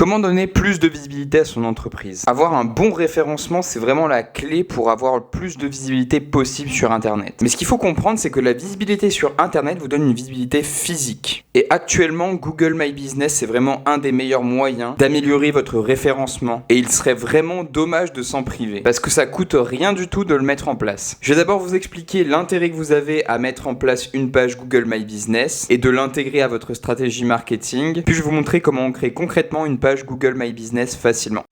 Comment donner plus de visibilité à son entreprise? Avoir un bon référencement, c'est vraiment la clé pour avoir le plus de visibilité possible sur Internet. Mais ce qu'il faut comprendre, c'est que la visibilité sur Internet vous donne une visibilité physique. Et actuellement, Google My Business, c'est vraiment un des meilleurs moyens d'améliorer votre référencement. Et il serait vraiment dommage de s'en priver, parce que ça coûte rien du tout de le mettre en place. Je vais d'abord vous expliquer l'intérêt que vous avez à mettre en place une page Google My Business et de l'intégrer à votre stratégie marketing. Puis je vais vous montrer comment on crée concrètement une page Google My Business facilement.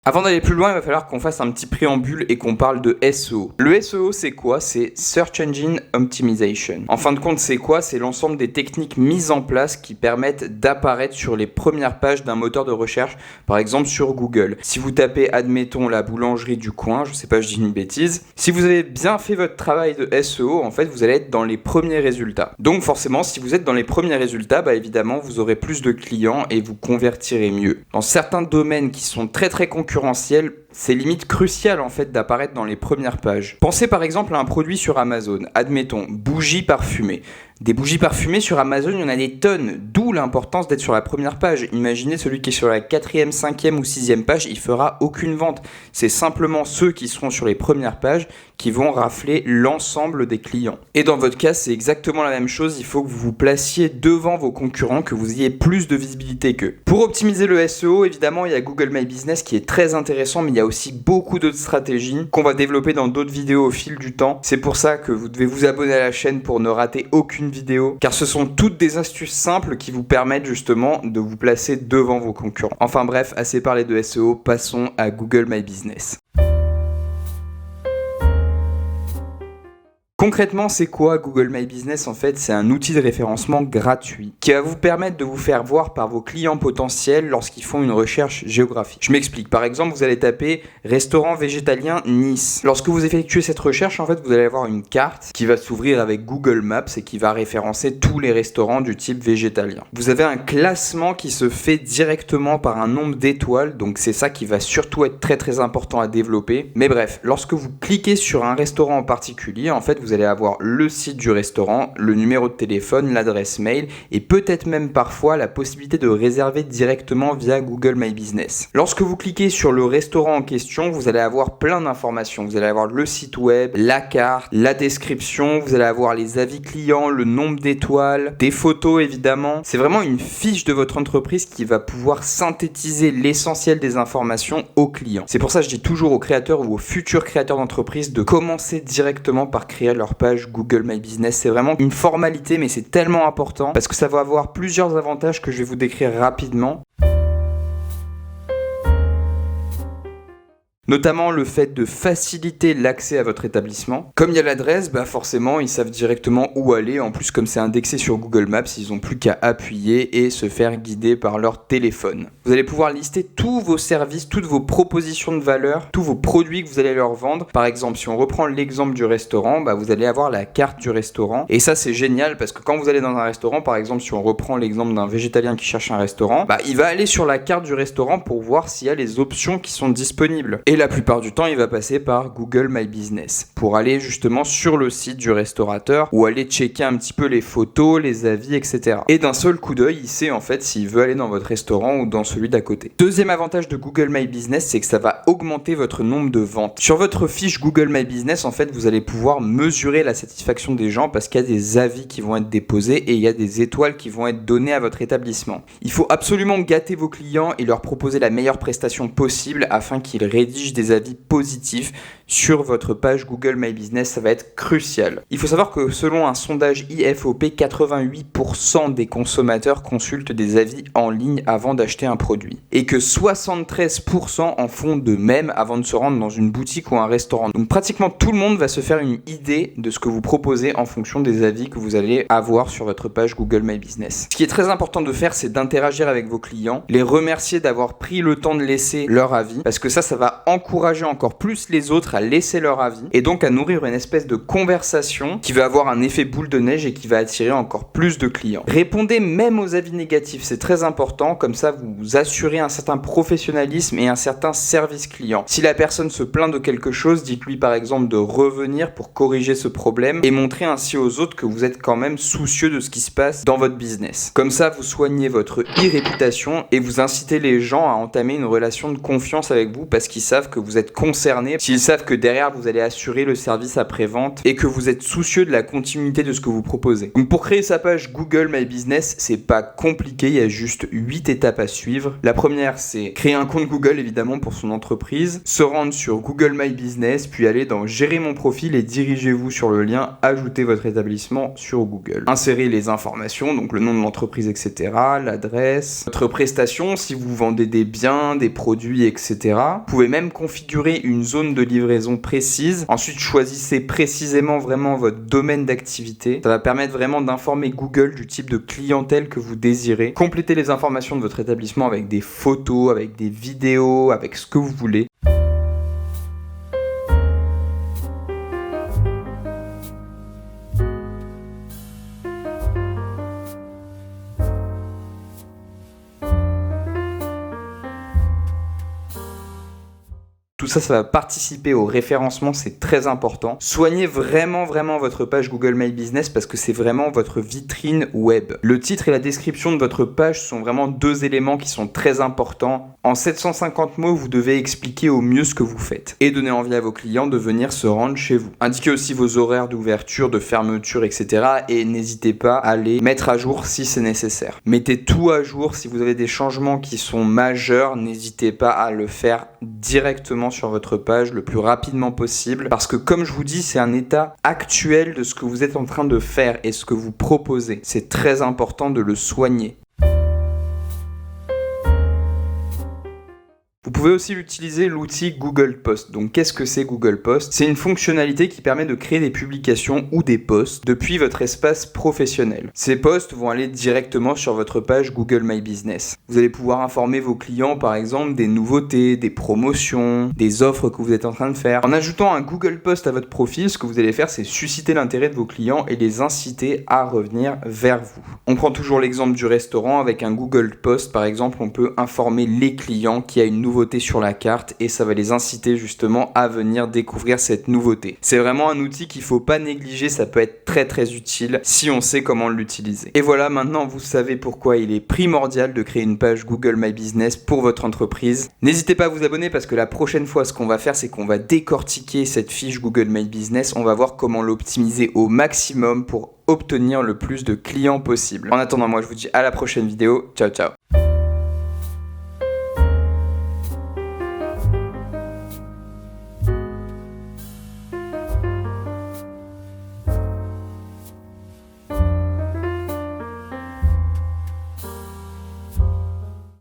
Avant d'aller plus loin, il va falloir qu'on fasse un petit préambule et qu'on parle de SEO. Le SEO, c'est quoi? C'est Search Engine Optimization. En fin de compte, c'est quoi? C'est l'ensemble des techniques mises en place qui permettent d'apparaître sur les premières pages d'un moteur de recherche, par exemple sur Google. Si vous tapez, admettons, la boulangerie du coin, je sais pas, je dis une bêtise, si vous avez bien fait votre travail de SEO, en fait, vous allez être dans les premiers résultats. Donc forcément, si vous êtes dans les premiers résultats, évidemment, vous aurez plus de clients et vous convertirez mieux. Dans certains domaines qui sont très concurrentiels, c'est limite crucial en fait d'apparaître dans les premières pages. Pensez par exemple à un produit sur Amazon, admettons, bougies parfumées. Des bougies parfumées sur Amazon, il y en a des tonnes, d'où l'importance d'être sur la première page. Imaginez celui qui est sur la 4e, 5e ou 6e page, il fera aucune vente. C'est simplement ceux qui seront sur les premières pages qui vont rafler l'ensemble des clients. Et dans votre cas, c'est exactement la même chose, il faut que vous vous placiez devant vos concurrents, que vous ayez plus de visibilité qu'eux. Pour optimiser le SEO, évidemment, il y a Google My Business qui est très intéressant, mais il y a aussi beaucoup d'autres stratégies qu'on va développer dans d'autres vidéos au fil du temps. C'est pour ça que vous devez vous abonner à la chaîne pour ne rater aucune vidéo, car ce sont toutes des astuces simples qui vous permettent justement de vous placer devant vos concurrents. Enfin bref, assez parlé de SEO, passons à Google My Business. Concrètement, c'est quoi Google My Business? En fait, c'est un outil de référencement gratuit qui va vous permettre de vous faire voir par vos clients potentiels lorsqu'ils font une recherche géographique. Je m'explique. Par exemple, vous allez taper restaurant végétalien Nice. Lorsque vous effectuez cette recherche, en fait, vous allez avoir une carte qui va s'ouvrir avec Google Maps et qui va référencer tous les restaurants du type végétalien. Vous avez un classement qui se fait directement par un nombre d'étoiles, donc c'est ça qui va surtout être très important à développer. Mais bref, lorsque vous cliquez sur un restaurant en particulier, en fait, vous allez avoir le site du restaurant, le numéro de téléphone, l'adresse mail et peut-être même parfois la possibilité de réserver directement via Google My Business. Lorsque vous cliquez sur le restaurant en question, vous allez avoir plein d'informations. Vous allez avoir le site web, la carte, la description, vous allez avoir les avis clients, le nombre d'étoiles, des photos évidemment. C'est vraiment une fiche de votre entreprise qui va pouvoir synthétiser l'essentiel des informations aux clients. C'est pour ça que je dis toujours aux créateurs ou aux futurs créateurs d'entreprise de commencer directement par créer leur page Google My Business. C'est vraiment une formalité, mais c'est tellement important parce que ça va avoir plusieurs avantages que je vais vous décrire rapidement. Notamment le fait de faciliter l'accès à votre établissement. Comme il y a l'adresse, forcément, ils savent directement où aller. En plus, comme c'est indexé sur Google Maps, ils n'ont plus qu'à appuyer et se faire guider par leur téléphone. Vous allez pouvoir lister tous vos services, toutes vos propositions de valeur, tous vos produits que vous allez leur vendre. Par exemple, si on reprend l'exemple du restaurant, vous allez avoir la carte du restaurant. Et ça, c'est génial parce que quand vous allez dans un restaurant, par exemple, si on reprend l'exemple d'un végétalien qui cherche un restaurant, il va aller sur la carte du restaurant pour voir s'il y a les options qui sont disponibles. Et la plupart du temps, il va passer par Google My Business pour aller justement sur le site du restaurateur ou aller checker un petit peu les photos, les avis, etc. Et d'un seul coup d'œil, il sait en fait s'il veut aller dans votre restaurant ou dans celui d'à côté. Deuxième avantage de Google My Business, c'est que ça va augmenter votre nombre de ventes. Sur votre fiche Google My Business, en fait, vous allez pouvoir mesurer la satisfaction des gens parce qu'il y a des avis qui vont être déposés et il y a des étoiles qui vont être données à votre établissement. Il faut absolument gâter vos clients et leur proposer la meilleure prestation possible afin qu'ils rédigent des avis positifs sur votre page Google My Business, ça va être crucial. Il faut savoir que selon un sondage IFOP, 88% des consommateurs consultent des avis en ligne avant d'acheter un produit et que 73% en font de même avant de se rendre dans une boutique ou un restaurant. Donc pratiquement tout le monde va se faire une idée de ce que vous proposez en fonction des avis que vous allez avoir sur votre page Google My Business. Ce qui est très important de faire, c'est d'interagir avec vos clients, les remercier d'avoir pris le temps de laisser leur avis parce que ça va encourager encore plus les autres à laisser leur avis et donc à nourrir une espèce de conversation qui va avoir un effet boule de neige et qui va attirer encore plus de clients. Répondez même aux avis négatifs, c'est très important, comme ça vous assurez un certain professionnalisme et un certain service client. Si la personne se plaint de quelque chose, dites-lui par exemple de revenir pour corriger ce problème et montrer ainsi aux autres que vous êtes quand même soucieux de ce qui se passe dans votre business. Comme ça, vous soignez votre e-réputation et vous incitez les gens à entamer une relation de confiance avec vous parce qu'ils savent que vous êtes concerné, s'ils savent que derrière vous allez assurer le service après-vente et que vous êtes soucieux de la continuité de ce que vous proposez. Donc pour créer sa page Google My Business, c'est pas compliqué, il y a juste 8 étapes à suivre. La première, c'est créer un compte Google évidemment pour son entreprise, se rendre sur Google My Business, puis aller dans Gérer mon profil et dirigez-vous sur le lien Ajouter votre établissement sur Google. Insérez les informations, donc le nom de l'entreprise, etc., l'adresse, votre prestation, si vous vendez des biens, des produits, etc. Vous pouvez même configurer une zone de livraison précise. Ensuite, choisissez précisément vraiment votre domaine d'activité. Ça va permettre vraiment d'informer Google du type de clientèle que vous désirez. Complétez les informations de votre établissement avec des photos, avec des vidéos, avec ce que vous voulez. Tout ça, ça va participer au référencement, c'est très important. Soignez vraiment votre page Google My Business parce que c'est vraiment votre vitrine web. Le titre et la description de votre page sont vraiment deux éléments qui sont très importants. En 750 mots, vous devez expliquer au mieux ce que vous faites et donner envie à vos clients de venir se rendre chez vous. Indiquez aussi vos horaires d'ouverture, de fermeture, etc. et n'hésitez pas à les mettre à jour si c'est nécessaire. Mettez tout à jour. Si vous avez des changements qui sont majeurs, n'hésitez pas à le faire directement sur votre page le plus rapidement possible parce que comme je vous dis, c'est un état actuel de ce que vous êtes en train de faire et ce que vous proposez. C'est très important de le soigner. Vous pouvez aussi utiliser l'outil Google Post. Donc qu'est-ce que c'est Google Post ? C'est une fonctionnalité qui permet de créer des publications ou des posts depuis votre espace professionnel. Ces posts vont aller directement sur votre page Google My Business. Vous allez pouvoir informer vos clients par exemple des nouveautés, des promotions, des offres que vous êtes en train de faire. En ajoutant un Google Post à votre profil, ce que vous allez faire, c'est susciter l'intérêt de vos clients et les inciter à revenir vers vous. On prend toujours l'exemple du restaurant. Avec un Google Post par exemple, on peut informer les clients qu'il y a une nouveauté sur la carte et ça va les inciter justement à venir découvrir cette nouveauté. C'est vraiment un outil qu'il faut pas négliger, ça peut être très utile si on sait comment l'utiliser. Et voilà, maintenant vous savez pourquoi il est primordial de créer une page Google My Business pour votre entreprise. N'hésitez pas à vous abonner parce que la prochaine fois ce qu'on va faire, c'est qu'on va décortiquer cette fiche Google My Business, on va voir comment l'optimiser au maximum pour obtenir le plus de clients possible. En attendant, moi je vous dis à la prochaine vidéo, ciao.